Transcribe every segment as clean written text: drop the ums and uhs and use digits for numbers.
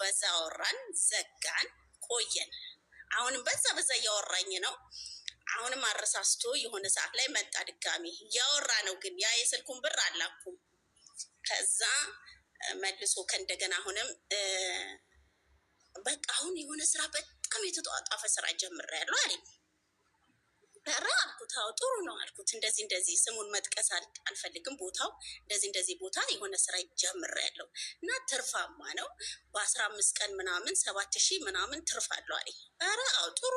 በዛ አወራን፣ ዘጋን፣ ቆየን። አሁንም በዛ እያወራኝ ነው። አሁንም አረሳስቶ የሆነ ሰዓት ላይ መጣ ድጋሚ እያወራ ነው። ግን ያ የስልኩን ብር አላኩም። ከዛ መልሶ ከእንደገና አሁንም በቃ አሁን የሆነ ስራ በጣም የተጧጧፈ ስራ ጀምሬያለሁ አለኝ። ኧረ አልኩት፣ አዎ ጥሩ ነው አልኩት። እንደዚህ ስሙን መጥቀስ አልፈልግም። ቦታው እንደዚህ ቦታ የሆነ ስራ ጀምሬያለሁ እና ትርፋማ ነው። በ15 ቀን ምናምን 7,000 ምናምን ትርፍ አለው አለኝ። ኧረ አዎ ጥሩ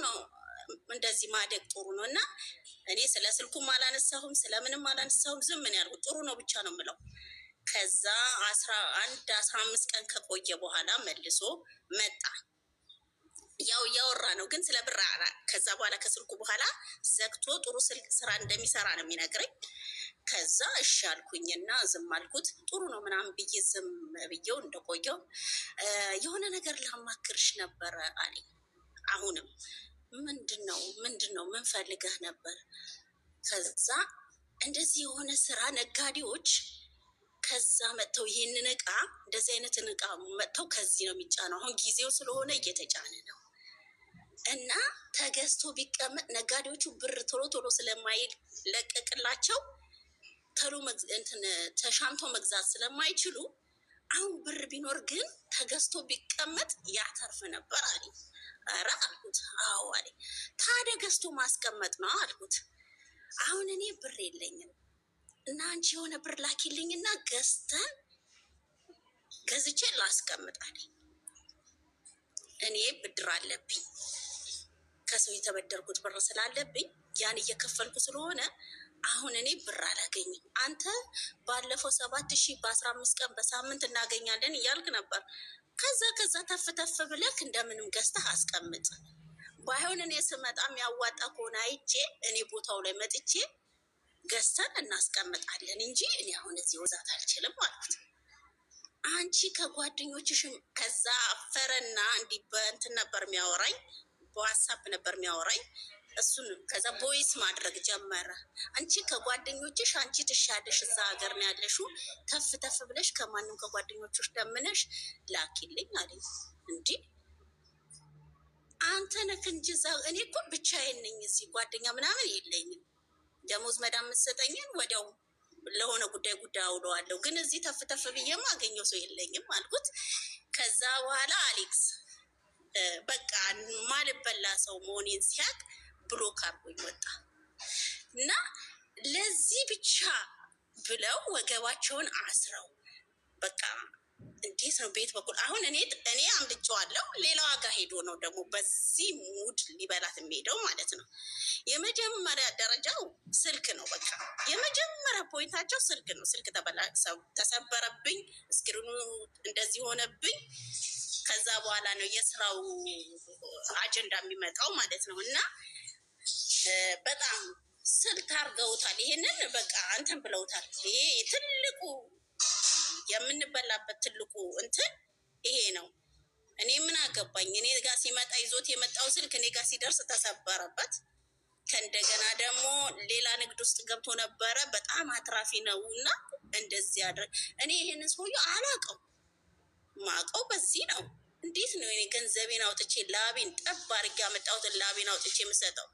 ነው እንደዚህ ማደግ ጥሩ ነው። እና እኔ ስለ ስልኩም አላነሳሁም፣ ስለምንም አላነሳሁም። ዝም ምን ያልኩት ጥሩ ነው ብቻ ነው የምለው። ከዛ 15 ቀን ከቆየ በኋላ መልሶ መጣ። ያው እያወራ ነው ግን ስለ ብር። ከዛ በኋላ ከስልኩ በኋላ ዘግቶ ጥሩ ስልክ ስራ እንደሚሰራ ነው የሚነግረኝ። ከዛ እሺ አልኩኝና ዝም አልኩት። ጥሩ ነው ምናምን ብዬ ዝም ብዬው እንደቆየው የሆነ ነገር ላማክርሽ ነበረ አለኝ። አሁንም ምንድነው ምን ፈልገህ ነበር? ከዛ እንደዚህ የሆነ ስራ ነጋዴዎች ከዛ መጥተው ይሄንን እቃ እንደዚህ አይነትን እቃ መጥተው ከዚህ ነው የሚጫነው። አሁን ጊዜው ስለሆነ እየተጫነ ነው እና ተገዝቶ ቢቀመጥ ነጋዴዎቹ ብር ቶሎ ስለማይለቀቅላቸው ተሻምቶ መግዛት ስለማይችሉ አሁን ብር ቢኖር ግን ተገዝቶ ቢቀመጥ ያተርፍ ነበር አለኝ። ኧረ አልኩት፣ አዎ አለኝ። ታዲያ ገዝቶ ማስቀመጥ ነው አልኩት። አሁን እኔ ብር የለኝም እና አንቺ የሆነ ብር ላኪልኝና ገዝቼ ላስቀምጥ አለኝ። እኔ ብድር አለብኝ፣ ከሰው የተበደርኩት ብር ስላለብኝ ያን እየከፈልኩ ስለሆነ አሁን እኔ ብር አላገኝም። አንተ ባለፈው 7,000 በ15 ቀን በሳምንት እናገኛለን እያልክ ነበር። ከዛ ተፍ ብለክ እንደምንም ገዝተህ አስቀምጥ። ባይሆን እኔ ስመጣ የሚያዋጣ ከሆነ አይቼ እኔ ቦታው ላይ መጥቼ ገዝተን እናስቀምጣለን እንጂ እኔ አሁን እዚህ ወዛት አልችልም አልኩት። አንቺ ከጓደኞችሽም ከዛ አፈረና እንዲህ በእንትን ነበር የሚያወራኝ፣ በዋትሳፕ ነበር የሚያወራኝ። እሱን ከዛ ቦይስ ማድረግ ጀመረ። አንቺ ከጓደኞችሽ አንቺ ትሻለሽ፣ እዛ ሀገር ነው ያለሽው፣ ተፍ ብለሽ ከማንም ከጓደኞችሽ ደምነሽ ላኪልኝ አለኝ። እንዲ አንተ ነህ እንጂ እኔ እኮ ብቻዬን ነኝ፣ እዚህ ጓደኛ ምናምን የለኝም። ደሞዝ መዳም የምትሰጠኝን ወዲያው ለሆነ ጉዳይ አውለዋለሁ፣ ግን እዚህ ተፍ ብዬማ አገኘው ሰው የለኝም አልኩት። ከዛ በኋላ አሌክስ በቃ ማልበላ ሰው መሆኔን ሲያቅ ብሎክ አርጎኝ ወጣ እና ለዚህ ብቻ ብለው ወገባቸውን አስረው በቃ እንዴት ነው ቤት በኩል አሁን እኔ አምልጬዋለሁ። ሌላ ዋጋ ሄዶ ነው ደግሞ በዚህ ሙድ ሊበላት የሚሄደው ማለት ነው። የመጀመሪያ ደረጃው ስልክ ነው። በቃ የመጀመሪያ ፖይንታቸው ስልክ ነው። ስልክ ተሰበረብኝ፣ እስክሪኑ እንደዚህ ሆነብኝ። ከዛ በኋላ ነው የስራው አጀንዳ የሚመጣው ማለት ነው። እና በጣም ስልት አርገውታል። ይሄንን በቃ እንትን ብለውታል። ይሄ ትልቁ የምንበላበት ትልቁ እንትን ይሄ ነው። እኔ ምን አገባኝ? እኔ ጋር ሲመጣ ይዞት የመጣው ስልክ እኔ ጋር ሲደርስ ተሰበረበት። ከእንደገና ደግሞ ሌላ ንግድ ውስጥ ገብቶ ነበረ። በጣም አትራፊ ነው እና እንደዚህ ያድርግ። እኔ ይሄንን ሰውዬ አላውቀው፣ ማውቀው በዚህ ነው። እንዴት ነው እኔ ገንዘቤን አውጥቼ ላቤን ጠብ አድርጌ ያመጣሁትን ላቤን አውጥቼ የምሰጠው?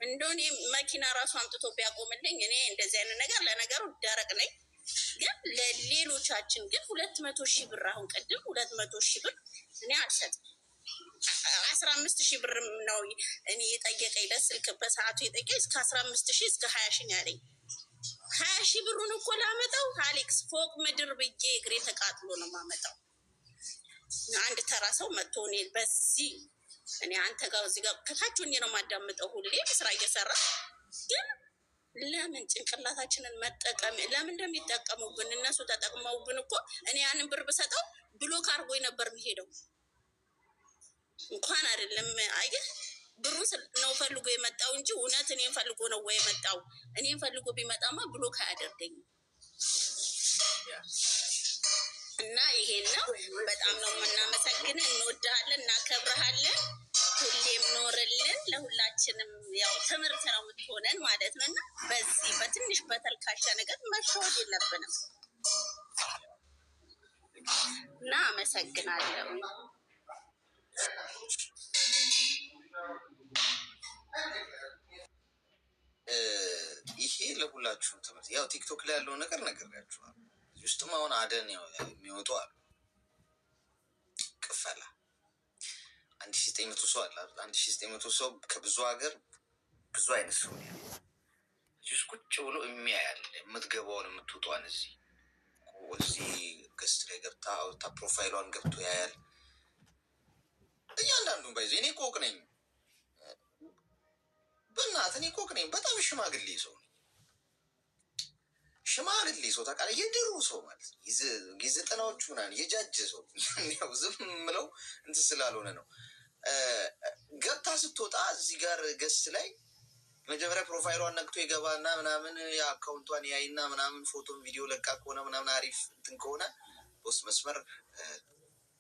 እንደሆነ መኪና ራሱ አምጥቶ ቢያቆምልኝ እኔ እንደዚህ አይነት ነገር ለነገሩ ደረቅ ነኝ። ግን ለሌሎቻችን ግን 200,000 ብር አሁን ቅድም 200,000 ብር እኔ አልሰጥም። 15,000 ብር ነው እኔ የጠየቀኝ ለስልክ በሰዓቱ የጠየቀኝ እስከ 15,000 እስከ 20,000 ያለኝ 20,000 ብሩን እኮ ላመጣው አሌክስ ፎቅ ምድር ብዬ እግሬ ተቃጥሎ ነው ማመጣው። አንድ ተራ ሰው መጥቶ እኔ በዚህ እኔ አንተ ጋር እዚህ ጋር ከታችሁኝ ነው ማዳምጠው ሁሌ ስራ እየሰራ ግን ለምን ጭንቅላታችንን መጠቀም ለምን እንደሚጠቀሙብን እነሱ ተጠቅመውብን እኮ እኔ ያንን ብር ብሰጠው ብሎክ አርጎኝ ነበር የሚሄደው። እንኳን አይደለም አየህ ብሩን ነው ፈልጎ የመጣው እንጂ እውነት እኔን ፈልጎ ነው ወይ የመጣው? እኔን ፈልጎ ቢመጣማ ብሎክ አያደርገኝም። እና ይሄን ነው። በጣም ነው የምናመሰግን፣ እንወድሃለን፣ እናከብረሃለን። ሁሌም ኖርልን። ለሁላችንም ያው ትምህርት ነው የምትሆነን ማለት ነው። እና በዚህ በትንሽ በተልካሻ ነገር መሸወድ የለብንም። እና አመሰግናለሁ። ይሄ ለሁላችሁም ትምህርት ያው ቲክቶክ ላይ ያለው ነገር ነግሬያችኋል። ውስጥም አሁን አደን ያው የሚወጡ አሉ። ቅፈላ 1900 ሰው አለ። 1900 ሰው ከብዙ ሀገር ብዙ አይነት ሰው ነው ያለው። እዚህ ቁጭ ብሎ የሚያያል የምትገባውን የምትወጧን እዚህ ገስት ላይ ገብታ አውጥታ ፕሮፋይሏን ገብቶ ያያል። እያንዳንዱን ባይዘ እኔ ቆቅ ነኝ በእናትህ እኔ ቆቅ ነኝ። በጣም ሽማግሌ ሰው ነኝ። ሽማግሌ ሰው ታውቃለህ፣ የድሮ ሰው ማለት የዘጠናዎቹ ምናምን የጃጀ ሰው ያው ዝም ምለው እንትን ስላልሆነ ነው። ገብታ ስትወጣ እዚህ ጋር ገስት ላይ መጀመሪያ ፕሮፋይሏን ነክቶ ይገባና ምናምን የአካውንቷን ያይና ምናምን ፎቶን ቪዲዮ ለቃ ከሆነ ምናምን አሪፍ እንትን ከሆነ በውስጥ መስመር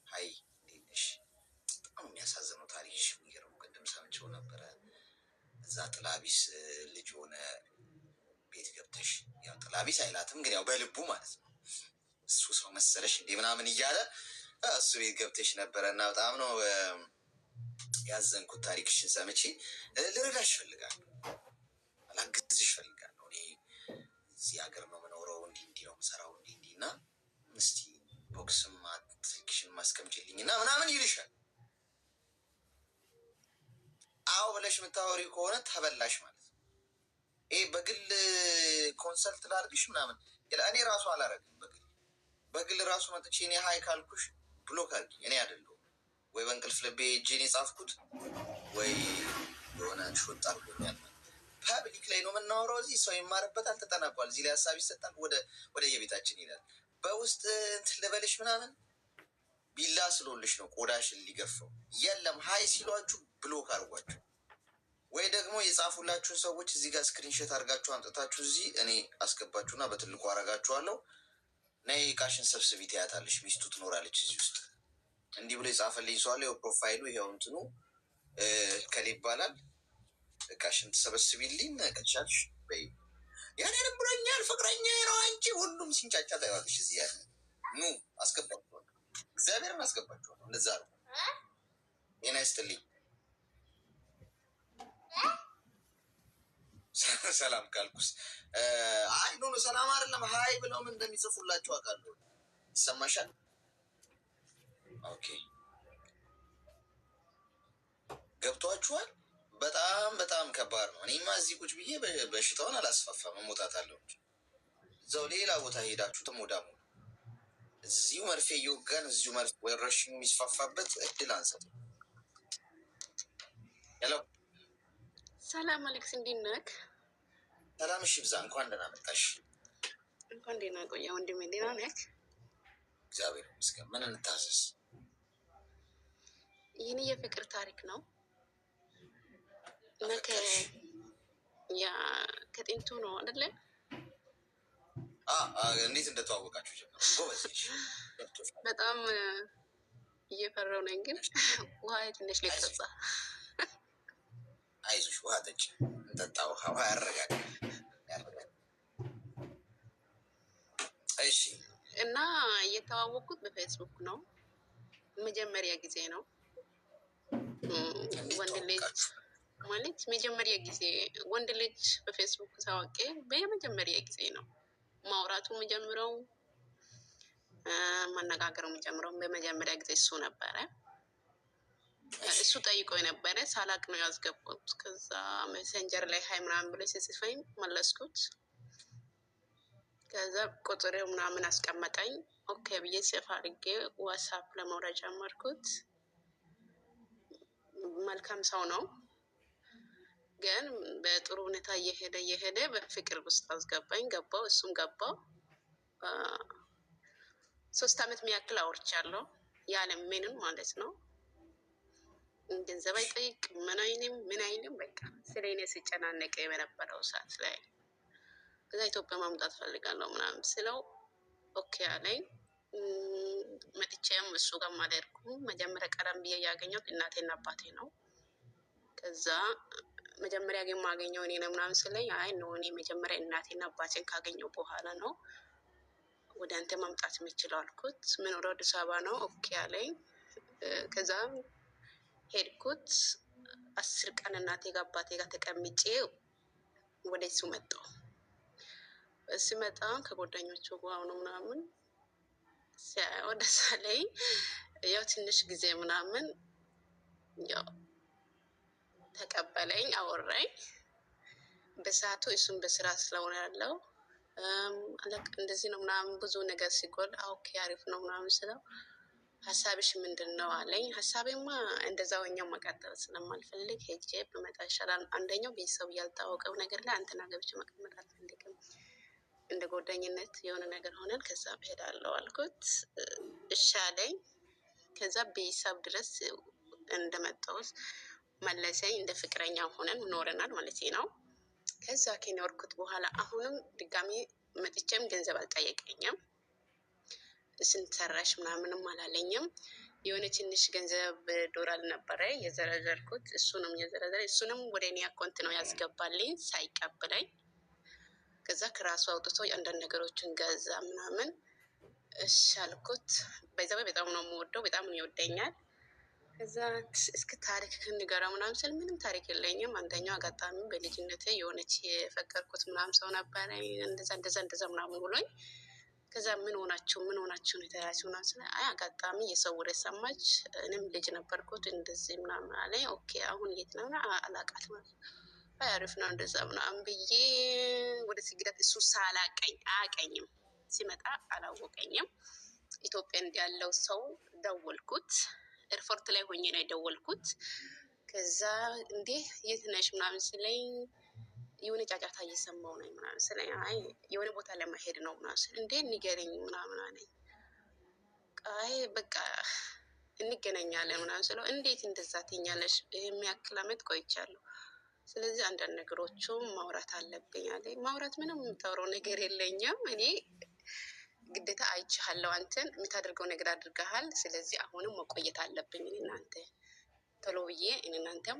ሀይ እንዴት ነሽ? በጣም የሚያሳዝነው ታሪክሽ የሚገርም ቅድም ሰምቼው ነበረ። እዛ ጥላቢስ ልጅ ሆነ ቤት ገብተሽ ያው ጥላቢስ አይላትም ግን ያው በልቡ ማለት ነው እሱ ሰው መሰለሽ እንዴ ምናምን እያለ እሱ ቤት ገብተሽ ነበረ እና በጣም ነው ያዘንኩት ታሪክሽን ሰምቼ። ልረዳሽ እፈልጋለሁ፣ ላግዝሽ እፈልጋለሁ። እኔ እዚህ ሀገር ነው የምኖረው፣ እንዲህ ነው የምሰራው እንዲህ እና እስቲ ቦክስም ስልክሽን ማስቀምጪልኝ እና ምናምን ይልሻል። አዎ ብለሽ የምታወሪ ከሆነ ተበላሽ ማለት ነው። ይሄ በግል ኮንሰልት ላድርግሽ ምናምን እኔ ራሱ አላረግም። በግል ራሱ መጥቼ እኔ ሀይ ካልኩሽ ብሎክ አድርጊኝ። እኔ አይደለሁም ወይ በእንቅልፍ ልቤ እጄን የጻፍኩት ወይ የሆነ ሾጥ አድርጎኛል። ፐብሊክ ላይ ነው የምናወራው። እዚህ ሰው ይማርበታል፣ ተጠናቋል። እዚህ ላይ ሀሳብ ይሰጣል፣ ወደ የቤታችን ይላል። በውስጥ እንትን ልበልሽ ምናምን ቢላ ስሎልሽ ነው ቆዳሽን ሊገፋው። የለም ሀይ ሲሏችሁ ብሎክ አድርጓችሁ ወይ ደግሞ የጻፉላችሁን ሰዎች እዚህ ጋር ስክሪንሾት አድርጋችሁ አምጥታችሁ እዚህ እኔ አስገባችሁና በትልቁ አረጋችኋለሁ። ነይ እቃሽን ሰብስቢ ትያታለሽ። ሚስቱ ትኖራለች እዚህ ውስጥ። እንዲህ ብሎ የጻፈልኝ ሰው አለ። ፕሮፋይሉ ይኸው እንትኑ ከሌ ይባላል። እቃሽን ትሰበስቢልኝ ከቻልሽ በይ። ያንንም ብሎኛል ፍቅረኛ ነው አንቺ። ሁሉም ሲንጫጫ ታይዋለሽ። እዚህ ያለ ኑ አስገባችኋል። እግዚአብሔርን አስገባችኋል። እንደዛ ነው። ጤና ይስጥልኝ። ሰላም ካልኩስ አይ ኖ ሰላም አይደለም። ሀይ ብለው ምን እንደሚጽፉላችሁ አውቃለሁ። ይሰማሻል? ኦኬ ገብቷችኋል? በጣም በጣም ከባድ ነው። እኔማ እዚህ ቁጭ ብዬ በሽታውን አላስፋፋም፣ መሞታት አለው እንጂ እዛው ሌላ ቦታ ሄዳችሁ ተሞዳሙ። እዚሁ መርፌ እየወጋን እዚሁ መርፌ ወረርሽኙ የሚስፋፋበት እድል አንሰጥም። ሄሎ ሰላም አሌክስ፣ እንዴት ነህ? ሰላም እሺ፣ ብዛ እንኳን ደህና መጣሽ። እንኳን ደህና ቆያ ወንድሜ። ደህና ነህ? እግዚአብሔር ይመስገን። ምን እንታዘዝ? ይህን የፍቅር ታሪክ ነው እና ከጥንቱ ነው አይደለ? እንዴት እንደተዋወቃችሁ ጀመር። በጣም እየፈራው ነኝ፣ ግን ውሃ ትንሽ ሊጠጣ። አይዞሽ፣ ውሃ ጠጪ፣ እንጠጣ። ውሃ ያረጋል። እሺ። እና እየተዋወቅኩት በፌስቡክ ነው። መጀመሪያ ጊዜ ነው። ወንድ ልጅ ማለት መጀመሪያ ጊዜ ወንድ ልጅ በፌስቡክ ታዋቂ በመጀመሪያ ጊዜ ነው። ማውራቱ የሚጀምረው መነጋገሩ የሚጀምረው በመጀመሪያ ጊዜ እሱ ነበረ። እሱ ጠይቆ የነበረ ሳላቅ ነው ያስገቡት። ከዛ ሜሴንጀር ላይ ሀይ ምናምን ብሎ ሲጽፈኝ መለስኩት። ከዛ ቁጥር ምናምን አስቀመጠኝ። ኦኬ ብዬ ሴፍ አድርጌ ዋትስአፕ ለመውረድ ጀመርኩት። መልካም ሰው ነው፣ ግን በጥሩ ሁኔታ እየሄደ በፍቅር ውስጥ አስገባኝ። ገባው፣ እሱም ገባው። 3 ዓመት የሚያክል አውርቻለሁ፣ ያለ ምንም ማለት ነው። ገንዘብ አይጠይቅ ምን አይልም። በቃ ስለ እኔ ሲጨናነቅ በነበረው ሰዓት ላይ ከዛ ኢትዮጵያ ማምጣት ፈልጋለሁ ምናምን ስለው ኦኬ አለኝ። መጥቼም እሱ ጋር ማደርኩ መጀመሪያ ቀደም ብዬ ያገኘሁት እናቴና አባቴ ነው። ከዛ መጀመሪያ ግን ማገኘው እኔ ነው ምናምን ስለኝ አይ ነው እኔ መጀመሪያ እናቴና አባቴን ካገኘው በኋላ ነው ወደ አንተ ማምጣት የሚችለው አልኩት። ምን ወደ አዲስ አበባ ነው ኦኬ አለኝ። ከዛ ሄድኩት 10 ቀን እናቴ ጋር አባቴ ጋር ተቀምጬ ወደ እሱ መጣሁ። ሲመጣ ከጓደኞቹ ጋር ነው ምናምን ወደ ሳለኝ ያው ትንሽ ጊዜ ምናምን ያው ተቀበለኝ፣ አወራኝ። በሰዓቱ እሱም በስራ ስለሆነ ያለው አለቅ እንደዚህ ነው ምናምን ብዙ ነገር ሲጎል ኦኬ አሪፍ ነው ምናምን ስለው ሀሳብሽ ምንድን ነው አለኝ። ሀሳቤማ እንደዛው እኛው መቀጠል ስለማልፈልግ ሄጄ ብመጣ ይሻላል። አንደኛው ቤተሰብ ያልታወቀው ነገር ላይ አንተና ገብቼ መቀመጥ አልፈልግም። እንደ ጓደኝነት የሆነ ነገር ሆነን ከዛ እሄዳለሁ አልኩት። እሺ አለኝ። ከዛ ቤተሰብ ድረስ እንደመጣሁት መለሰኝ። እንደ ፍቅረኛ ሆነን ኖረናል ማለት ነው። ከዛ ከኖርኩት በኋላ አሁንም ድጋሚ መጥቼም ገንዘብ አልጠየቀኝም። ስንት ሰራሽ ምናምንም አላለኝም። የሆነ ትንሽ ገንዘብ ዶላር ነበረ የዘረዘርኩት፣ እሱንም ወደ እኔ አካውንት ነው ያስገባልኝ ሳይቀበለኝ። ከዛ ከራሱ አውጥቶ አንዳንድ ነገሮችን ገዛ ምናምን። እሺ አልኩት። በዛው በጣም ነው የምወደው፣ በጣም ይወደኛል። ከዛ እስኪ ታሪክ ንገረው ምናምን ስል ምንም ታሪክ የለኝም። አንደኛው አጋጣሚ በልጅነቴ የሆነች የፈቀርኩት ምናምን ሰው ነበረ እንደዛ ምናምን ብሎኝ። ከዛ ምን ሆናችሁ ነው የተያያችሁ ምናምን ስለ አይ አጋጣሚ የሰው ወሬ ሰማች፣ እኔም ልጅ ነበርኩት እንደዚህ ምናምን አለኝ። ኦኬ አሁን የት ነው አላቃት ማለት አይ አሪፍ ነው እንደዛ ምናምን ብዬ ወደ ስግደት እሱ ሳላቀኝ አያቀኝም፣ ሲመጣ አላወቀኝም። ኢትዮጵያ ያለው ሰው ደወልኩት፣ ኤርፖርት ላይ ሆኜ ነው የደወልኩት። ከዛ እንዴ የት ነሽ ምናምን ስለኝ የሆነ ጫጫታ እየሰማሁ ነው ምናምን ስለኝ አይ የሆነ ቦታ ለመሄድ ነው ምናምን ስለ እንዴ ንገረኝ ምናምን አለኝ። አይ በቃ እንገናኛለን ምናምን ስለው እንዴት እንደዛ ትኛለሽ? የሚያክል አመት ቆይቻለሁ፣ ስለዚህ አንዳንድ ነገሮቹም ማውራት አለብኝ አለኝ። ማውራት ምንም የምታወራው ነገር የለኝም እኔ ግዴታ አይቻለሁ፣ አንተን የምታደርገው ነገር አድርገሃል፣ ስለዚህ አሁንም መቆየት አለብኝ እናንተ ቶሎ ብዬ እናንተም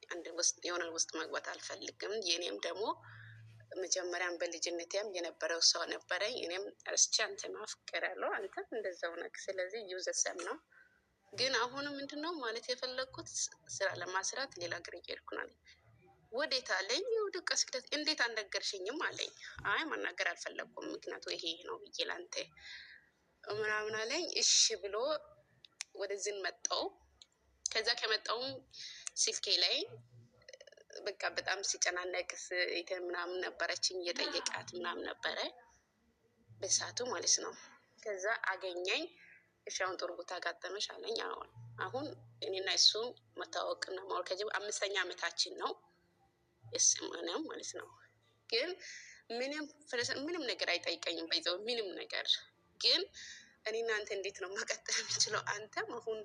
አንድ ውስጥ የሆነ ውስጥ መግባት አልፈልግም። የኔም ደግሞ መጀመሪያም በልጅነቴም የነበረው ሰው ነበረኝ። እኔም እስኪ አንተን አፍቅራለሁ፣ አንተም እንደዛው ነህ፣ ስለዚህ ዩዘሰም ነው። ግን አሁንም ምንድነው ማለት የፈለግኩት ስራ ለማስራት ሌላ ግር እየሄድኩ ነው። ወዴት አለኝ። ወደ ቀስክለት እንዴት አልነገርሽኝም አለኝ። አይ ማናገር አልፈለኩም፣ ምክንያቱ ይሄ ነው ብዬ ላንተ ምናምን አለኝ። እሺ ብሎ ወደዚህ መጣው። ከዛ ከመጣውም ስልኬ ላይ በቃ በጣም ሲጨናነቅ ምናምን ነበረችኝ፣ እየጠየቃት ምናምን ነበረ በሰዓቱ ማለት ነው። ከዛ አገኘኝ። እሺ አሁን ጥሩ ቦታ አጋጠመሽ አለኝ። አሁን እኔና እሱ መታወቅና ማወቅ ከጀብ 5ኛ ዓመታችን ነው የስምነው ማለት ነው። ግን ምንም ነገር አይጠይቀኝም በይዘው ምንም ነገር። ግን እኔና አንተ እንዴት ነው መቀጠል የምንችለው? አንተም አሁን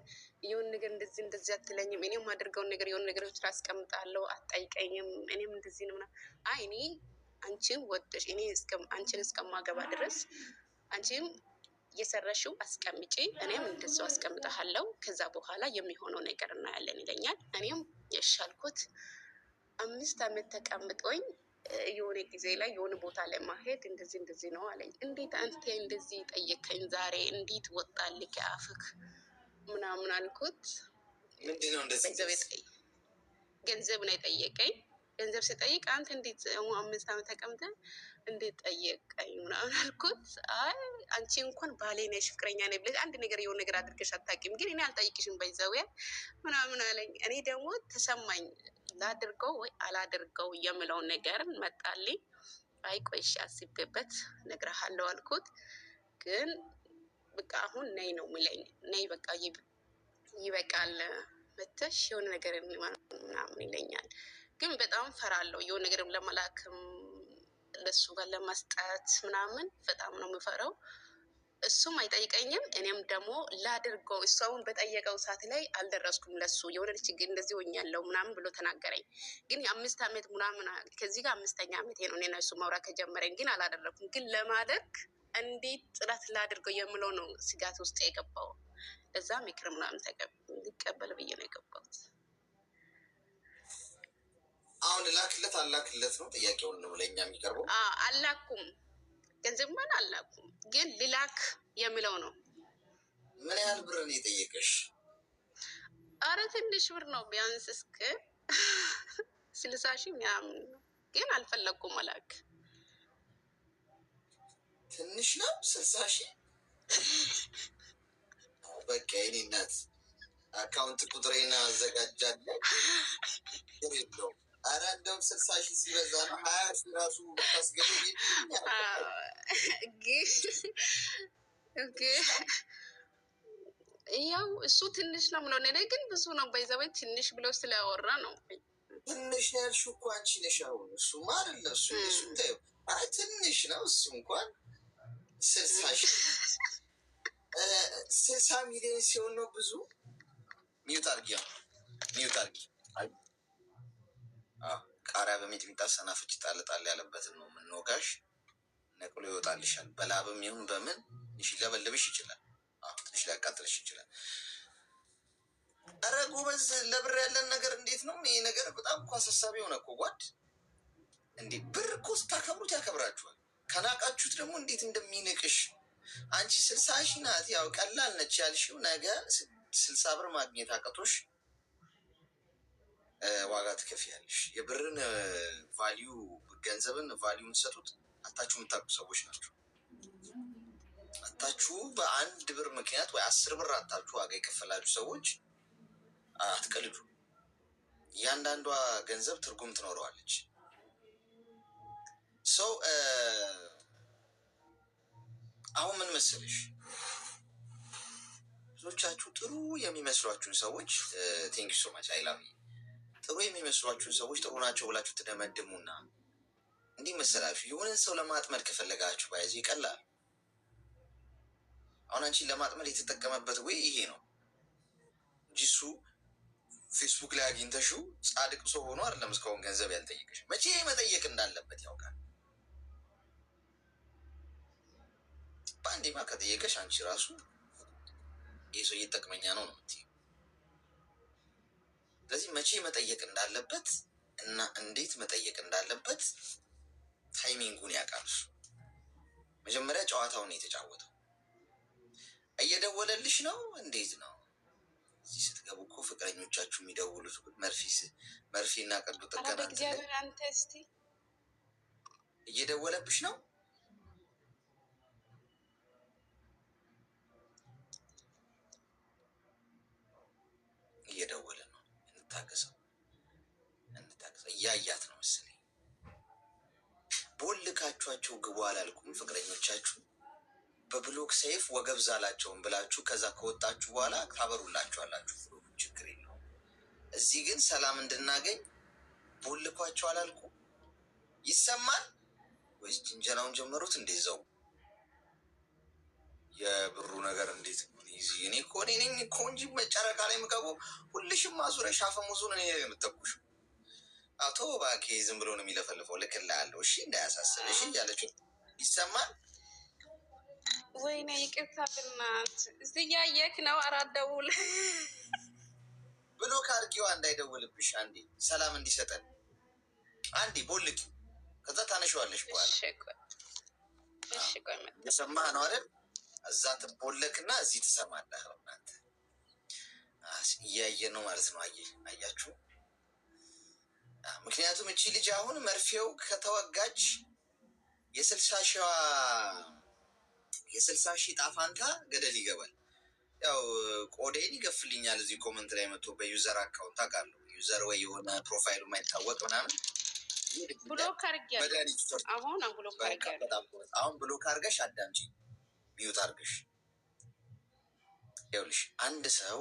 የሆነ ነገር እንደዚህ አትለኝም፣ እኔም ማድርገውን ነገር የሆነ ነገሮች አስቀምጣለሁ፣ አትጠይቀኝም። እኔም እንደዚህ ነው አይ እኔ አንቺን ወደሽ እኔ አንቺን እስከማገባ ድረስ አንቺም የሰረሽው አስቀምጪ፣ እኔም እንደዛው አስቀምጣለሁ። ከዛ በኋላ የሚሆነው ነገር እናያለን ይለኛል። እኔም የሻልኩት 5 አመት ተቀምጦኝ የሆነ ጊዜ ላይ የሆነ ቦታ ላይ ማሄድ እንደዚህ ነው አለኝ። እንዴት አንተ እንደዚህ ጠየቀኝ ዛሬ እንዴት ወጣልህ ከአፍክ ምናምን አልኩት። ምንድነው እንደዚህ ገንዘብ ነው የጠየቀኝ። ገንዘብ ሲጠይቅ አንተ እንዴት 5 አመት ተቀምጠህ እንዴት ጠየቀኝ ምናምን አልኩት። አይ አንቺ እንኳን ባሌ ነሽ ፍቅረኛ ነኝ ብለሽ አንድ ነገር የሆነ ነገር አድርገሽ አታውቂም፣ ግን እኔ አልጠይቅሽም በይዘው ምናምን አለኝ። እኔ ደግሞ ተሰማኝ ላድርገው ወይ አላድርገው የምለውን ነገር መጣልኝ። አይ ቆይሽ አስቤበት እነግርሃለሁ አልኩት። ግን በቃ አሁን ነይ ነው የሚለኝ። ነይ በቃ ይበቃል መተሽ የሆነ ነገር ምናምን ይለኛል። ግን በጣም ፈራለሁ የሆነ ነገር ለመላክም ለሱ ጋር ለመስጠት ምናምን በጣም ነው የምፈራው። እሱም አይጠይቀኝም፣ እኔም ደግሞ ላድርገው እሷውን በጠየቀው ሰዓት ላይ አልደረስኩም። ለሱ የሆነ ችግር እንደዚህ ሆኛለሁ ምናምን ብሎ ተናገረኝ። ግን የ5 አመት ምናምን ከዚህ ጋር 5ኛ ዓመቴ ነው እኔና እሱ ማውራት ከጀመረኝ፣ ግን አላደረኩም። ግን ለማድረግ እንዴት ጥረት ላድርገው የምለው ነው ስጋት ውስጥ የገባው። እዛ ምክር ምናምን ሊቀበል ብዬ ነው የገባሁት። አሁን ላክለት አላክለት ነው ጥያቄውን ነው ለኛ የሚቀርበው። አላኩም ገንዘብ ማን አላኩም፣ ግን ልላክ የሚለው ነው። ምን ያህል ብር ነው የጠየቀሽ? አረ ትንሽ ብር ነው፣ ቢያንስ እስከ 60,000 ምናምን ነው፣ ግን አልፈለኩም መላክ። ትንሽ ነው 60,000። በቃ የኔ እናት አካውንት ቁጥሬን አዘጋጃለሁ። አረ እንደውም 60,000 ሲበዛ ነው። 20,000 ራሱ ታስገቢ ያው እሱ ትንሽ ነው ብሎ እኔ ግን ብዙ ነው በይዘበይ ትንሽ ብሎ ስለያወራ ነው። ትንሽ ያልሽው እኮ አንቺ ነሽ። አሁን እሱማ አይደለ እሱ ታየው። አይ ትንሽ ነው እሱ እንኳን 60,000 60 ሚሊዮን ሲሆን ነው ብዙ። ሚዩት አርጊ ቃሪያ በሚጥሚጣ ሰናፍጭ ጣል ጣል ያለበትን ነው የምንወጋሽ። ነቅሎ ይወጣልሻል። በላብም ይሁን በምን ሊለበልብሽ ይችላል። ትንሽ ሊያቃጥልሽ ይችላል። ኧረ ጎበዝ፣ ለብር ያለን ነገር እንዴት ነው? ይሄ ነገር በጣም እኮ አሳሳቢ የሆነ እኮ ጓድ። እንዴ ብር እኮ ስታከብሩት ያከብራችኋል። ከናቃችሁት ደግሞ እንዴት እንደሚንቅሽ። አንቺ 60,000 ናት፣ ያው ቀላል ነች ያልሽው ነገ 60 ብር ማግኘት አቅቶሽ ዋጋ ትከፍያለሽ። የብርን ቫሊዩ ገንዘብን ቫሊዩ የምትሰጡት አታችሁ የምታውቁ ሰዎች ናቸው። አታችሁ በአንድ ብር ምክንያት ወይ 10 ብር አታችሁ ዋጋ የከፈላችሁ ሰዎች አትቀልዱ። እያንዳንዷ ገንዘብ ትርጉም ትኖረዋለች። ሰው አሁን ምን መሰለሽ፣ ብዙዎቻችሁ ጥሩ የሚመስሏችሁን ሰዎች ቴንክ ዩ ሶ ማች አይ ላቭ ዩ። ጥሩ የሚመስሏችሁን ሰዎች ጥሩ ናቸው ብላችሁ ትደመድሙና እንዲህ መሰላችሁ። የሆነን ሰው ለማጥመድ ከፈለጋችሁ ባይዙ ይቀላል። አሁን አንቺን ለማጥመድ የተጠቀመበት ወይ ይሄ ነው እንጂ እሱ ፌስቡክ ላይ አግኝተሽው ጻድቅ ሰው ሆኖ አይደለም እስካሁን ገንዘብ ያልጠየቀሽ። መቼ መጠየቅ እንዳለበት ያውቃል። በአንዴማ ከጠየቀሽ አንቺ ራሱ ይህ ሰው እየጠቅመኛ ነው ነው የምትይው። ስለዚህ መቼ መጠየቅ እንዳለበት እና እንዴት መጠየቅ እንዳለበት ታይሚንጉን ያውቃል። መጀመሪያ ጨዋታውን የተጫወተው እየደወለልሽ ነው። እንዴት ነው እዚህ ስትገቡ እኮ ፍቅረኞቻችሁ የሚደውሉት መርፌና ቀዶ ጥገና እየደወለብሽ ነው። እየደወለ ነው። እንታገሰው። እያያት ነው መሰለኝ። ቦልካችኋቸው ግቡ አላልኩም? ፍቅረኞቻችሁ በብሎክ ሰይፍ ወገብ ዛላቸውን ብላችሁ ከዛ ከወጣችሁ በኋላ ታበሩላችኋላችሁ። ችግር የለውም። እዚህ ግን ሰላም እንድናገኝ ቦልኳቸው አላልኩም? ይሰማል ወይስ ጅንጀናውን ጀመሩት? እንደዛው የብሩ ነገር እንዴት እኔ እኮ እኔ ነኝ እኮ እንጂ መጨረቃ ላይ የምገባው ሁልሽም አዙረሽ አፈሙዙን እኔ የምጠቁሽ። አቶ እባክህ ዝም ብሎ ነው የሚለፈልፈው። ልክልሃለሁ እሺ እንዳያሳስብሽ እያለችው ይሰማል። ወይኔ ይቅርታ ብናት እዚህ እያየክ ነው። አራት ደውል ብሎ ካርጊዋ እንዳይደውልብሽ አንዴ ሰላም እንዲሰጠን አንዴ ቦልቂ። ከዛ ታነሸዋለሽ በኋላ የሰማህ ነው አይደል? እዛ ትቦለክና እዚህ ትሰማለህ። እናንተ እያየ ነው ማለት ነው። አያችሁ? ምክንያቱም እቺ ልጅ አሁን መርፌው ከተወጋች የ60,000 ጣፋንታ ገደል ይገባል። ያው ቆዴን ይገፍልኛል። እዚህ ኮመንት ላይ መጥቶ በዩዘር አካውንት አውቃለሁ። ዩዘር ወይ የሆነ ፕሮፋይሉ የማይታወቅ ምናምን ብሎክ አድርጊያለሁ። አሁን ብሎክ አድርገሽ አዳምጪ። ሚዩት አድርገሽ ይኸውልሽ፣ አንድ ሰው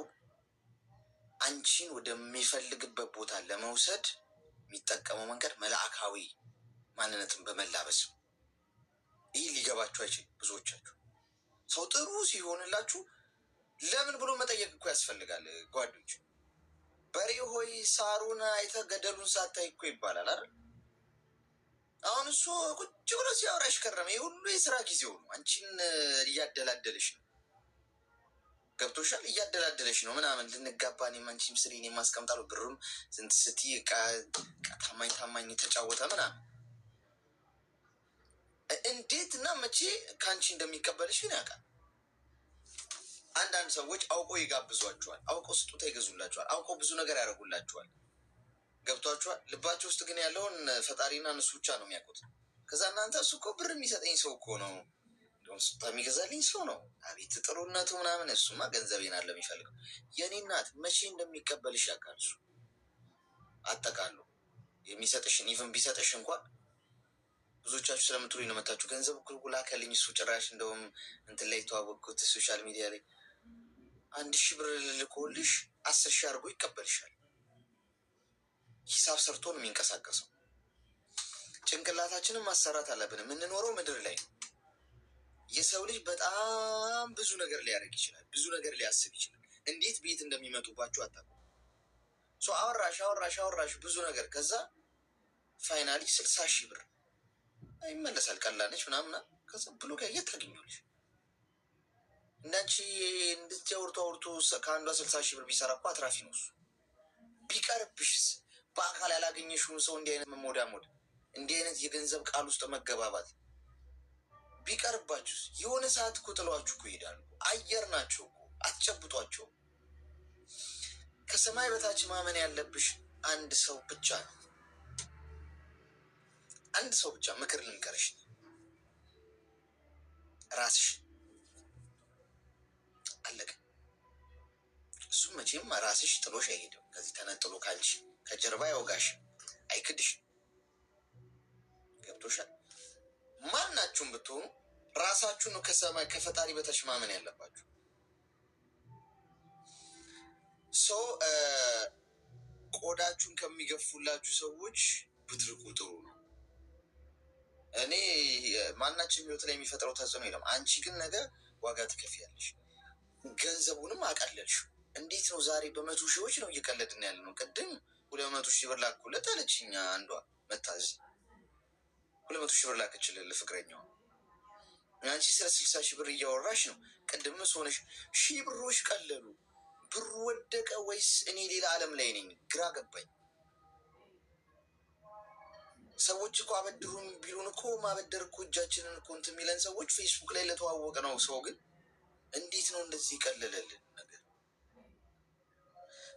አንቺን ወደሚፈልግበት ቦታ ለመውሰድ የሚጠቀመው መንገድ መልአካዊ ማንነትን በመላበስ ነው። ይህ ሊገባችሁ አይችልም። ብዙዎቻችሁ ሰው ጥሩ ሲሆንላችሁ ለምን ብሎ መጠየቅ እኮ ያስፈልጋል። ጓዶች በሬ ሆይ ሳሩን አይተህ ገደሉን ሳታይ እኮ ይባላል አይደል? አሁን እሱ ቁጭ ብሎ ሲያወራሽ ከረመ። ይህ ሁሉ የስራ ጊዜው ነው። አንቺን እያደላደለሽ ነው። ገብቶሻል? እያደላደለሽ ነው ምናምን ልንጋባ እኔም አንቺም ስሪ እኔም አስቀምጣለሁ ብሩም ስንት ስቲ ታማኝ ተጫወተ ምናምን። እንዴት እና መቼ ከአንቺ እንደሚቀበልሽ ግን ያውቃል። አንዳንድ ሰዎች አውቀው ይጋብዟቸዋል፣ አውቀው ስጦታ ይገዙላቸዋል፣ አውቀው ብዙ ነገር ያደርጉላቸዋል። ገብቷቸዋል። ልባቸው ውስጥ ግን ያለውን ፈጣሪና እነሱ ብቻ ነው የሚያውቁት። ከዛ እናንተ እሱ እኮ ብር የሚሰጠኝ ሰው እኮ ነው፣ እንዲሁም ስጦታ የሚገዛልኝ ሰው ነው፣ አቤት ጥሩነቱ ምናምን፣ እሱማ ገንዘቤን አለ የሚፈልገው። የኔ እናት መቼ እንደሚቀበልሽ ያውቃል እሱ። አጠቃሉ የሚሰጥሽን ኢቨን ቢሰጥሽ እንኳን ብዙዎቻችሁ ስለምትሉኝ ነው መታችሁ ገንዘብ እኮ ላከልኝ እሱ። ጭራሽ እንደውም እንትን ላይ የተዋወቅኩት ሶሻል ሚዲያ ላይ 1,000 ብር ልኮልሽ 10,000 አድርጎ ይቀበልሻል። ሂሳብ ሰርቶ ነው የሚንቀሳቀሰው። ጭንቅላታችንን ማሰራት አለብን። የምንኖረው ምድር ላይ ነው። የሰው ልጅ በጣም ብዙ ነገር ሊያደርግ ይችላል፣ ብዙ ነገር ሊያስብ ይችላል። እንዴት ቤት እንደሚመጡባችሁ አታውቁም። አወራሽ ብዙ ነገር፣ ከዛ ፋይናሊ 60,000 ብር ይመለሳል። ቀላለች ምናምና ከዛ ብሎ ጋር የት ታገኘዋለሽ? እንዳንቺ እንደዚህ አውርቶ ከአንዷ 60,000 ብር ቢሰራ እኮ አትራፊ ነው እሱ። ቢቀርብሽስ? በአካል ያላገኘሽውን ሰው እንዲህ አይነት መሞዳሞድ፣ እንዲህ አይነት የገንዘብ ቃል ውስጥ መገባባት ቢቀርባችሁስ? የሆነ ሰዓት እኮ ጥሏችሁ እኮ ይሄዳሉ። አየር ናቸው እኮ፣ አትጨብጧቸው። ከሰማይ በታች ማመን ያለብሽ አንድ ሰው ብቻ ነው። አንድ ሰው ብቻ። ምክር ልንገርሽ፣ ራስሽ አለቀ። እሱም መቼም ራስሽ ጥሎሽ አይሄድም። ከዚህ ተነጥሎ ካልሽ ከጀርባ ያውጋሽ፣ አይክድሽ። ገብቶሻል? ማናችሁም ብትሆኑ ራሳችሁን ነው ከሰማይ ከፈጣሪ በታች ማመን ያለባችሁ። ሰው ቆዳችሁን ከሚገፉላችሁ ሰዎች ብትርቁ ጥሩ ነው። እኔ ማናችን ህይወት ላይ የሚፈጥረው ተጽዕኖ የለም። አንቺ ግን ነገ ዋጋ ትከፍያለሽ። ገንዘቡንም አቀለልሽ። እንዴት ነው ዛሬ በመቶ ሺዎች ነው እየቀለድን ያለ ነው። ቅድም 200 ሺህ ብር ላኩለት አለችኛ አንዷ መታዝ 200 ሺህ ብር ላከችልል ፍቅረኛዋ። አንቺ ስለ 60 ሺህ ብር እያወራሽ ነው። ቅድም ሆነሽ ሺህ ብሮች ቀለሉ። ብሩ ወደቀ ወይስ እኔ ሌላ ዓለም ላይ ነኝ? ግራ ገባኝ። ሰዎች እኮ አበድሩን ቢሉን እኮ ማበደር እኮ እጃችንን እኮ እንትን የሚለን ሰዎች ፌስቡክ ላይ ለተዋወቀ ነው ሰው ግን እንዴት ነው እንደዚህ ይቀለለልን ነገር?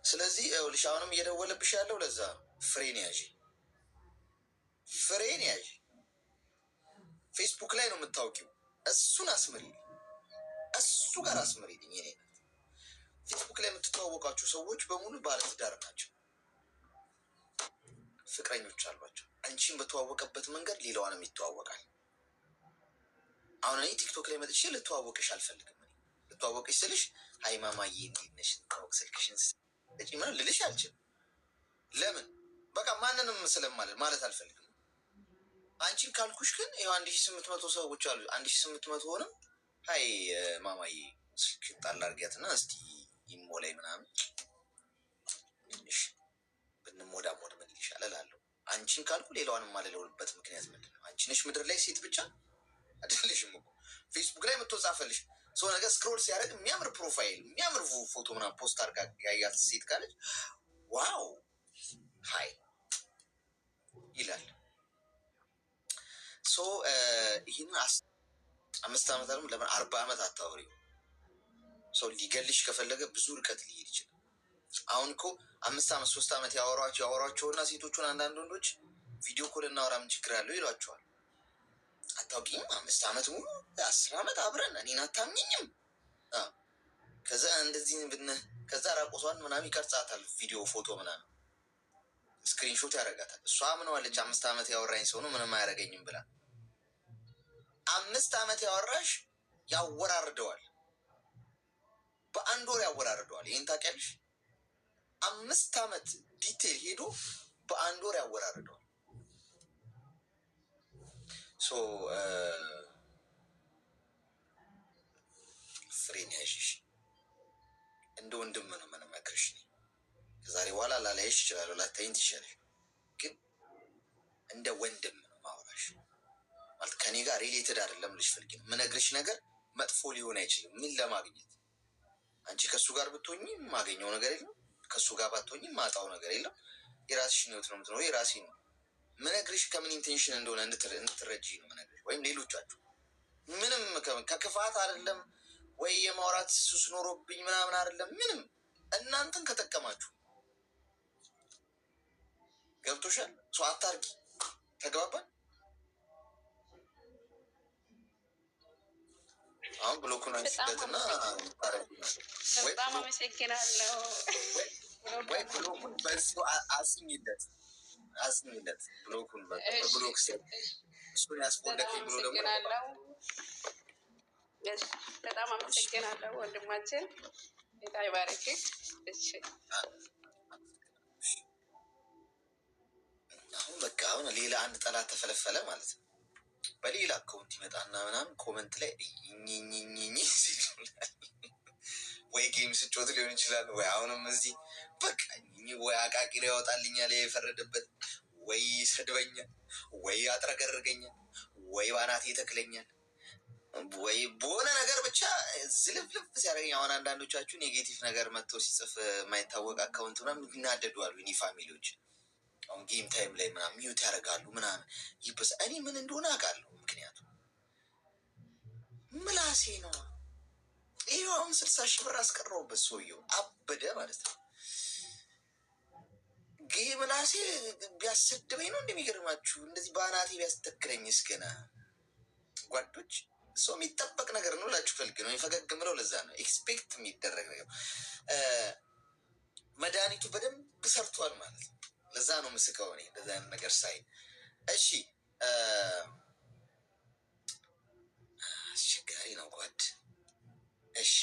ስለዚህ ይኸውልሽ አሁንም እየደወለብሽ ያለው ለዛ ነው። ፍሬን ያዥ፣ ፍሬን ያዥ። ፌስቡክ ላይ ነው የምታውቂው፣ እሱን አስምሪ፣ እሱ ጋር አስምሪልኝ። የኔ ፌስቡክ ላይ የምትተዋወቃቸው ሰዎች በሙሉ ባለትዳር ናቸው፣ ፍቅረኞች አሏቸው። አንቺን በተዋወቀበት መንገድ ሌላዋንም ይተዋወቃል። አሁን እኔ ቲክቶክ ላይ መጥቼ ልተዋወቅሽ አልፈልግም። ልተዋወቅሽ ስልሽ ሀይ ማማዬ እንዴት ነሽ ታወቅ ስልክሽን ስጪ ምናምን ልልሽ አልችልም። ለምን? በቃ ማንንም ስለማለት ማለት አልፈልግም። አንቺን ካልኩሽ ግን ይኸው 1,800 ሰዎች አሉ። 1,800 ሆነም ሀይ ማማዬ ስልክ ጣል አድርጊያትና እስቲ ኢሞ ላይ ምናምን ብንሞዳሞድ ምን ይሻላል እላለሁ። አንቺን ካልኩ ሌላዋንም ማለለውልበት ምክንያት ምንድን ነው? አንቺ ነሽ ምድር ላይ ሴት ብቻ አይደለሽም እኮ። ፌስቡክ ላይ የምትወጻፈልሽ ሰው ነገር ስክሮል ሲያደርግ የሚያምር ፕሮፋይል የሚያምር ፎቶ ምናምን ፖስት አድርጋ ያያት ሴት ካለች ዋው ሀይ ይላል። ሶ ይህን 5 ዓመት አለም ለምን 40 ዓመት አታወሪው? ሰው ሊገልሽ ከፈለገ ብዙ ርቀት ሊሄድ ይችላል። አሁን እኮ 5 ዓመት 3 ዓመት ያወሯቸውና ሴቶቹን አንዳንድ ወንዶች ቪዲዮ ኮል እናወራ ምን ችግር አለው ይሏቸዋል። አታውቂም? 5 ዓመት ሙሉ 10 ዓመት አብረን እኔን አታምኝም። ከዛ እንደዚህ ከዛ ራቆቷን ምናምን ይቀርጻታል፣ ቪዲዮ ፎቶ ምናምን ስክሪንሾት ያደርጋታል። እሷ ምንዋለች 5 ዓመት ያወራኝ ሰው ነው ምንም አያደርገኝም ብላ። 5 ዓመት ያወራሽ ያወራርደዋል፣ በአንድ ወር ያወራርደዋል። ይህን ታውቂያለሽ? 5 ዓመት ዲቴል ሄዶ በአንድ ወር ያወራርደዋል። ሶ ፍሬን ያዥሽ። እንደ ወንድም ነው የምመክርሽ። ከዛሬ በኋላ ላላይሽ ይችላል፣ ላታይኝ ትችላለሽ፣ ግን እንደ ወንድም ነው ማውራሽ። ማለት ከኔ ጋር ሪሌትድ አይደለም ልሽ ፈልጊ ነው የምነግርሽ ነገር መጥፎ ሊሆን አይችልም። ምን ለማግኘት አንቺ ከሱ ጋር ብትሆኚ ማገኘው ነገር የለም፣ ከሱ ጋር ባትሆኚ ማጣው ነገር የለም። የራስሽን ህይወት ነው የምትኖረው፣ የራሴ ነው ምነግርሽ። ከምን ኢንቴንሽን እንደሆነ እንድትረጂ ነው ምነግርሽ። ወይም ሌሎቻችሁ ምንም ከክፋት አይደለም ወይ የማውራት ሱስ ኖሮብኝ ምናምን አይደለም። ምንም እናንተን ከጠቀማችሁ ገብቶሻል። ሰው አታርጊ። ተግባባን? አሁን ብሎኩን አንስበትና በጣም አመሰግናለሁ። ወይ ብሎኩን በሱ አስኝለት ብሎኩን ብሎክ እሱን ያስፎለከኝ ብሎ ደግሞ በጣም አመሰግናለሁ ወንድማችን። ጌታ ይባርክ። እሺ አሁን በቃ አሁን ሌላ አንድ ጠላት ተፈለፈለ ማለት ነው። በሌላ አካውንት ይመጣና ምናምን ኮመንት ላይ ወይ ጌም ስጮት ሊሆን ይችላል፣ ወይ አሁንም እዚህ በቃ ወይ አቃቂር ያወጣልኛል የፈረደበት፣ ወይ ሰድበኛል፣ ወይ አጥረገርገኛል፣ ወይ ባናቴ ተክለኛል፣ ወይ በሆነ ነገር ብቻ ዝልፍልፍ ሲያደርገኝ። አሁን አንዳንዶቻችሁ ኔጌቲቭ ነገር መጥቶ ሲጽፍ የማይታወቅ አካውንት ምናምን ይናደዷሉ። እኔ ፋሚሊዎች አሁን ጌም ታይም ላይ ምናምን ሚዩት ያደርጋሉ ምናምን ይበስ። እኔ ምን እንደሆነ አውቃለሁ። ምክንያቱም ምላሴ ነው። ይህ አሁን 60 ሺህ ብር አስቀረውበት ሰውየው አበደ ማለት ነው። ይህ ምላሴ ቢያሰድበኝ ነው እንደሚገርማችሁ። እንደዚህ በአናቴ ቢያስተክለኝ እስገና ጓዶች ሰው የሚጠበቅ ነገር ነው ላችሁ ፈልግ ነው የፈገግ ምለው። ለዛ ነው ኤክስፔክት የሚደረግ ነገር። መድኃኒቱ በደንብ ሰርቷል ማለት ነው። ለዛ ነው ምስቀው እኔ እንደዛ አይነት ነገር ሳይ። እሺ አስቸጋሪ ነው ጓድ። እሺ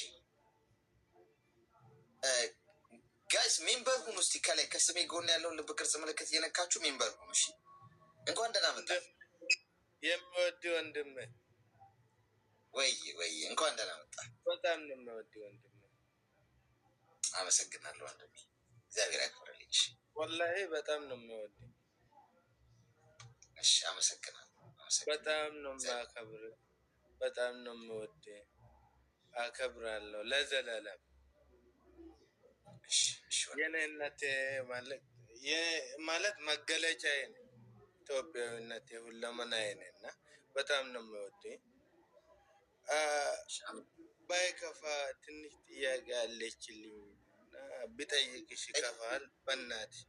ጋይስ ሜምበር ሁኑ እስቲ። ከላይ ከስሜ ጎን ያለውን ልብ ቅርጽ ምልክት እየነካችሁ ሜምበር ሁኑ። እሺ እንኳን ደህና መጣ የምወድ ወንድም። ወይ እንኳን ደህና መጣ። በጣም ነው የምወድ ወንድም። አመሰግናለሁ ወንድሜ፣ እግዚአብሔር ያክብርልኝ። ወላሂ በጣም ነው የምወድ። እሺ አመሰግናለሁ። በጣም ነው የማከብር፣ በጣም ነው የምወድ። አከብራለሁ ለዘላለም። የኔነት ማለት መገለጫዬ ነው። ኢትዮጵያዊነት ሁለመናዬ ነው እና በጣም ነው የምወድ። ባይከፋ ትንሽ ጥያቄ አለችልኝ ብጠይቅሽ ይከፋል? በእናትሽ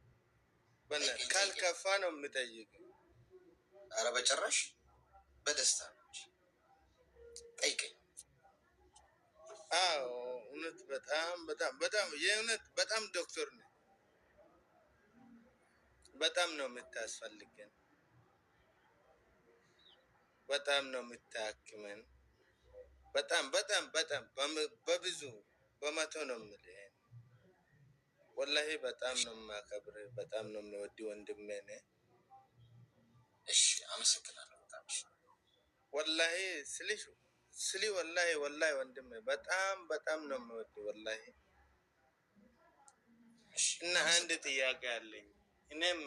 ካልከፋ ነው የምጠይቅ። ኧረ በጭራሽ በደስታ ነው ጠይቀኝ። አዎ እውነት በጣም የእውነት በጣም ዶክተር ነኝ። በጣም ነው የምታስፈልገን፣ በጣም ነው የምታክመን። በጣም በብዙ በመቶ ነው የምልህ። ወላሂ በጣም ነው የማከብር፣ በጣም ነው የሚወድ ወንድሜ ነህ። እሺ አመሰግናለሁ በጣም ወላሂ ስሊ ወላሂ ወንድሜ በጣም ነው የሚወድ ወላሂ። እና አንድ ጥያቄ አለኝ። እኔም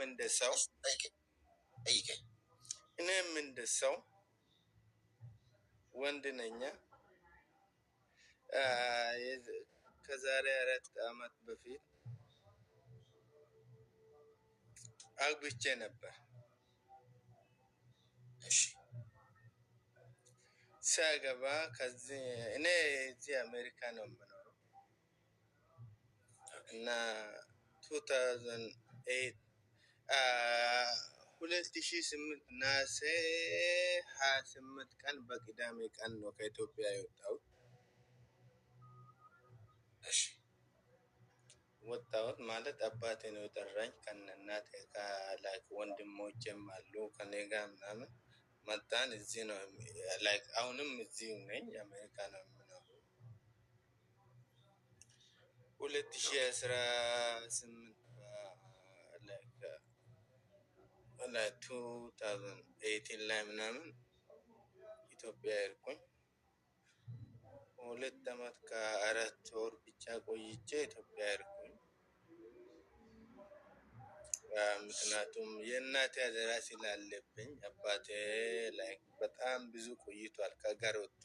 እንደ ሰው ወንድ ነኝ። ከዛሬ 4 ዓመት በፊት አግብቼ ነበር። ሳገባ ከዚህ እኔ እዚህ አሜሪካ ነው የምኖረው እና 2008 ነሐሴ 28 ቀን በቅዳሜ ቀን ነው ከኢትዮጵያ የወጣሁት። ወጣሁት ማለት አባቴ ነው የጠራኝ ከነ እናቴ ላይክ ወንድሞቼም አሉ ከኔ ጋር ምናምን መጣን። እዚህ ነው ላይክ አሁንም እዚሁ ነኝ፣ አሜሪካ ነው የምኖረው። 2018 2018 ላይ ምናምን ኢትዮጵያ ሄድኩኝ። 2 ዓመት ከ4 ወር ብቻ ቆይቼ ኢትዮጵያ ሄድኩኝ። ምክንያቱም የእናቴ አደራ ስላለብኝ አባቴ ላይ በጣም ብዙ ቆይቷል ከጋር ወጥቶ።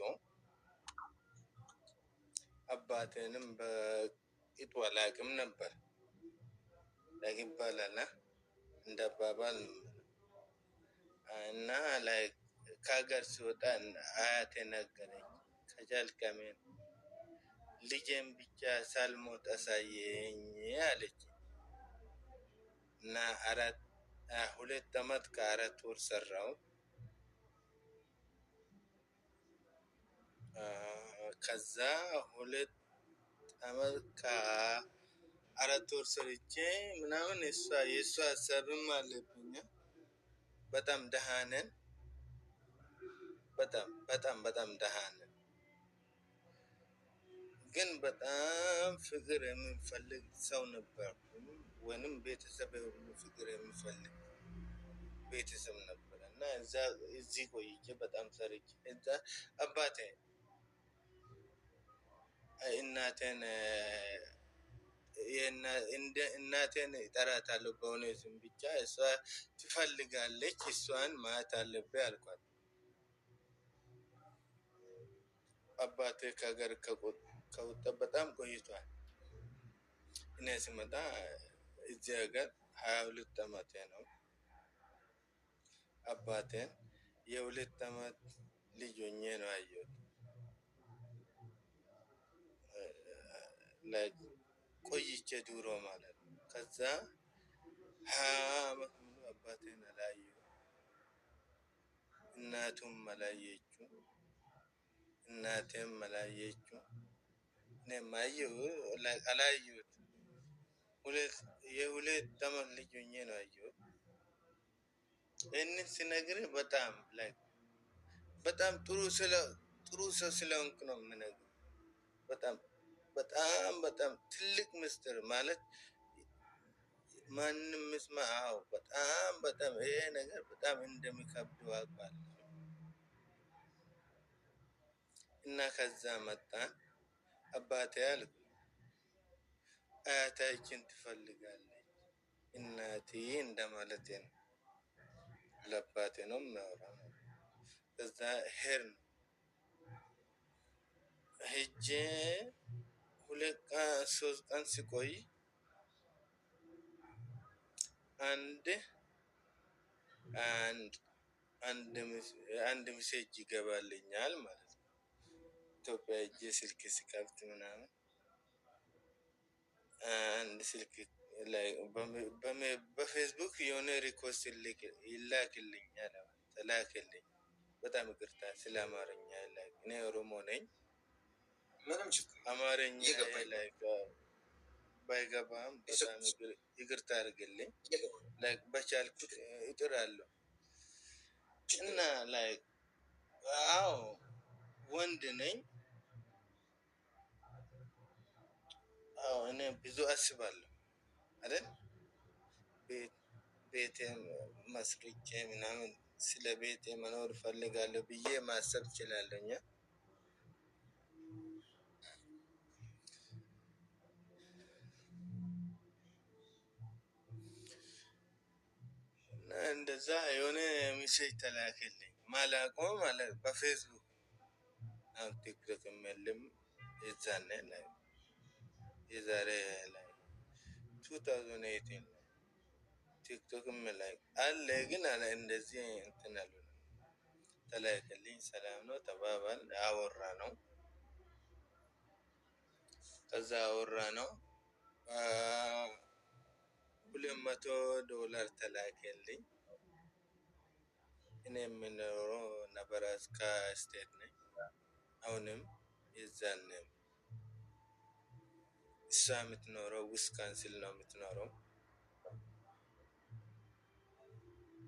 አባቴንም በቂጡ አላውቅም ነበር ይባላል እንደ አባባል እና ላይ ከሀገር ሲወጣ አያቴ ነገረኝ። ከጃልቀሜን ልጄን ብቻ ሳልሞት አሳየኝ አለች እና 2 ዓመት ከ4 ወር ሰራው። ከዛ 2 ዓመት ከ4 ወር ሰርቼ ምናምን የእሷ ሀሳብም አለብኝ። በጣም ደሃ ነን፣ በጣም ደሃ ነን። ግን በጣም ፍቅር የምንፈልግ ሰው ነበር፣ ወይንም ቤተሰብ ሁሉ ፍቅር የሚፈልግ ቤተሰብ ነበር እና እዚህ ቆይቼ በጣም ሰርቼ እዛ አባቴ እናቴን እጠራታለሁ በሆነ ስም ብቻ፣ እሷ ትፈልጋለች፣ እሷን ማየት አለብህ አልኳት። አባቴ ከሀገር ከወጣ በጣም ቆይቷል። እኔ ስመጣ እዚህ ሀገር 22 ዓመቴ ነው። አባቴን የ2 ዓመት ልጅ ሆኜ ነው ያየሁት። ቆይቼ ድሮ ማለት ነው። ከዛ 20 ዓመት ሙሉ አባቴን አላየሁም። እናቱም አላየችው፣ እናቴም አላየችው። እኔም አላየሁት። የ2 ዓመት ልጅ ሆኜ ነው ያየሁት። ይህንን ስነግርህ በጣም ጥሩ ሰው ስለሆንኩ ነው የምነግርህ። በጣም ትልቅ ምስጢር ማለት ማንም ምስማ። አዎ በጣም ይሄ ነገር በጣም እንደሚከብድ አውቃለሁ። እና ከዛ መጣን። አባቴ አልኩ አያታችን ትፈልጋለች፣ እናቴ እንደማለቴ ነው። ለአባቴ ነው የሚያወራው። ከዛ ሄድን። ሄጄ 2 ቀን 3 ቀን ሲቆይ አንድ ሜሴጅ ይገባልኛል ማለት ነው። ኢትዮጵያ ሄጄ ስልክ ስከፍት ምናምን አንድ ስልክ ላይ በፌስቡክ የሆነ ሪኮስት ይላክልኛል፣ ተላክልኝ። በጣም ይቅርታ ስለ አማርኛ ላይ እኔ ኦሮሞ ነኝ። ምንም ችግር አማርኛ ላይ ባይገባም በጣም ይቅርታ አድርግልኝ። በቻልኩት እጥራለሁ። እና አዎ ወንድ ነኝ። አዎ እኔ ብዙ አስባለሁ አይደል? ቤቴ መስርቼ ምናምን ስለ ቤቴ መኖር እፈልጋለሁ ብዬ ማሰብ እችላለሁ። እንደዛ የሆነ ሜሴጅ ተላከልኝ ማላውቀው ማለት በፌስቡክ። አሁን ቲክቶክ የለም የዛኔ ላይ የዛሬ 2018 ቲክቶክም ላይ አለ፣ ግን እንደዚህ እንትን አሉ። ተላከልኝ። ሰላም ነው ተባባል፣ አወራ ነው። ከዛ አወራ ነው $200 ተላከልኝ። እኔ የምኖረው ነበራስካ ስቴት ነኝ። አሁንም የዛንም እሷ የምትኖረው ዊስካንሲን ነው የምትኖረው።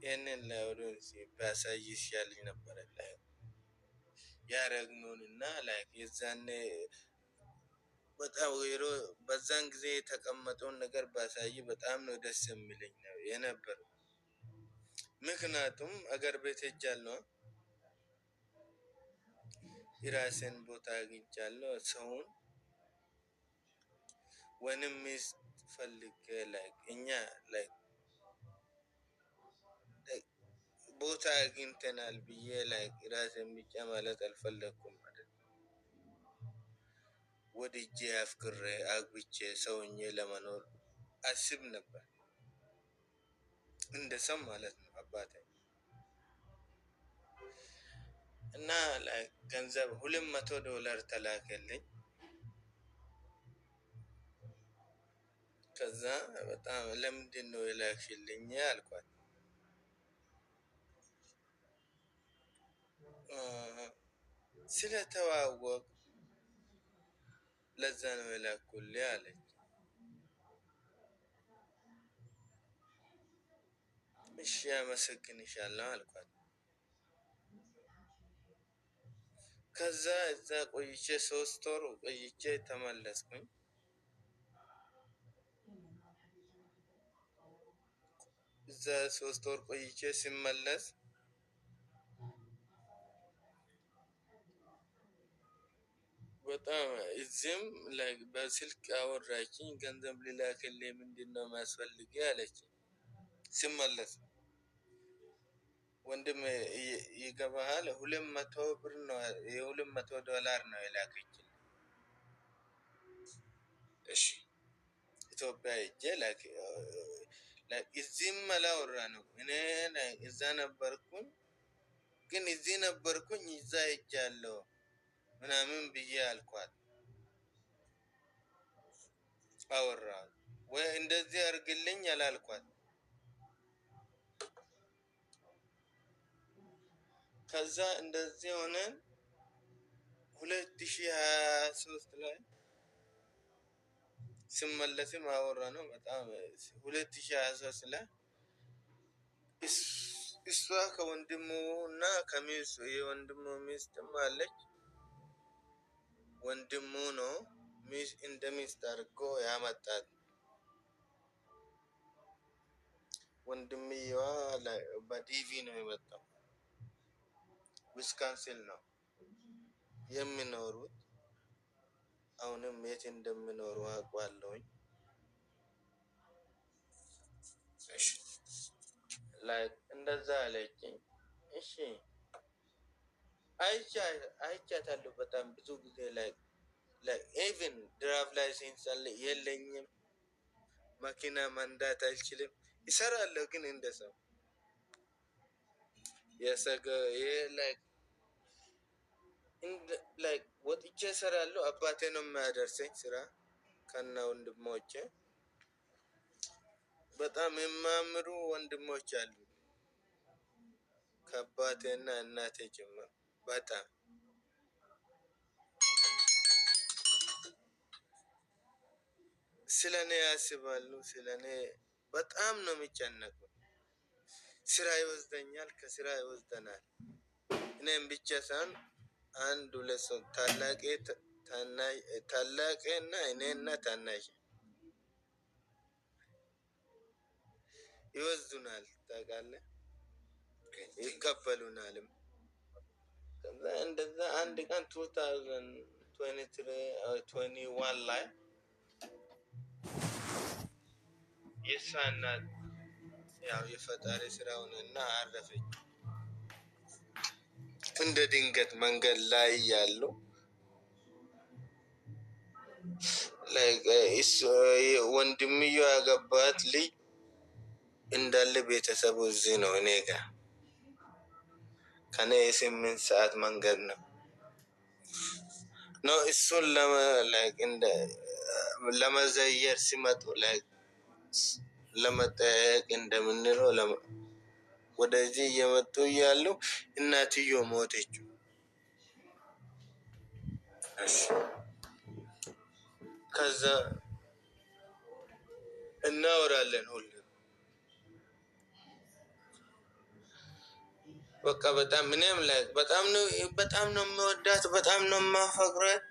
ይህንን ለኦዲየንስ ባሳይ ይሻለኝ ነበረ። ያረግነውን እና የዛኔ በጣም በዛን ጊዜ የተቀመጠውን ነገር ባሳይ በጣም ነው ደስ የሚለኝ ነው የነበረው። ምክንያቱም አገር ቤት ሄጃለሁ፣ የራሴን ቦታ አግኝቻለሁ። ሰውን ወይንም ሚስት ፈልጌ እኛ ቦታ አግኝተናል ብዬ ራሴን ብቻ ማለት አልፈለኩም ማለት ነው። ወድጄ አፍቅሬ አግብቼ ሰውኜ ለመኖር አስብ ነበር፣ እንደ ሰው ማለት ነው። አባቴ እና ገንዘብ $200 ተላከልኝ። ከዛ በጣም ለምንድን ነው የላክሽልኝ አልኳት። ስለተዋወቅ ለዛ ነው የላኩልኝ አለች። እሺ አመሰግንሻለሁ አልኳት። ከዛ እዛ ቆይቼ 3 ወር ቆይቼ ተመለስኩኝ። እዛ 3 ወር ቆይቼ ሲመለስ በጣም እዚህም በስልክ አወራችኝ። ገንዘብ ልላክልኝ ምንድን ነው የሚያስፈልግ አለች። ሲመለስ ወንድም ይገባሃል $200 ነው $200 ነው የላከችልኝ። እሺ ኢትዮጵያ ሄጄ እዚህም አላወራንም። እኔ እዛ ነበርኩኝ፣ ግን እዚህ ነበርኩኝ እዛ ሄጃለሁ ምናምን ብዬ አልኳት። አወራሁት ወይ እንደዚህ አድርግልኝ አላልኳት። ከዛ እንደዚህ ሆነን 2023 ላይ ስመለስም አወራነው። በጣም 2023 ላይ እሷ ከወንድሙ እና ከሚስቱ የወንድሙ ሚስትም አለች። ወንድሙ ነው እንደ ሚስት አድርጎ ያመጣት። ወንድምየዋ በዲቪ ነው የመጣው። ዊስካንሲን ነው የሚኖሩት። አሁንም የት እንደሚኖሩ አውቃለሁኝ። እንደዛ አለችኝ። እሺ አይቻታለሁ በጣም ብዙ ጊዜ ኢቭን ድራይቭ ላይሰንስ የለኝም፣ መኪና መንዳት አልችልም። ይሰራለሁ ግን እንደሰው ወጥቼ እሰራለሁ። አባቴ ነው የሚያደርሰኝ ስራ ከና ወንድሞቼ። በጣም የሚያምሩ ወንድሞች አሉ ከአባቴና እናቴ ጭምር። በጣም ስለኔ ያስባሉ። ስለኔ በጣም ነው የሚጨነቁ። ስራ ይወስደኛል፣ ከስራ ይወስደናል። እኔም ብቻ ሳይሆን አንድ ሁለት ሰው ታላቄና እኔና ታናሽ ይወስዱናል። ታውቃለህ፣ ይቀበሉናልም። እንደዛ አንድ ቀን 2021 ላይ የእሷ እናት ያው የፈጣሪ ስራውንና አረፈች። እንደ ድንገት መንገድ ላይ ያሉ ወንድምየው ያገባት ልጅ እንዳለ ቤተሰቡ እዚህ ነው እኔ ጋር። ከኔ 8 ሰዓት መንገድ ነው። እሱን ለመዘየር ሲመጡ ለመጠየቅ እንደምንለው ወደዚህ እየመጡ እያሉ እናትዮ ሞተችው። ከዛ እናወራለን ሁሉ በቃ በጣም ምንም በጣም ነው የምወዳት፣ በጣም ነው የማፈቅራት።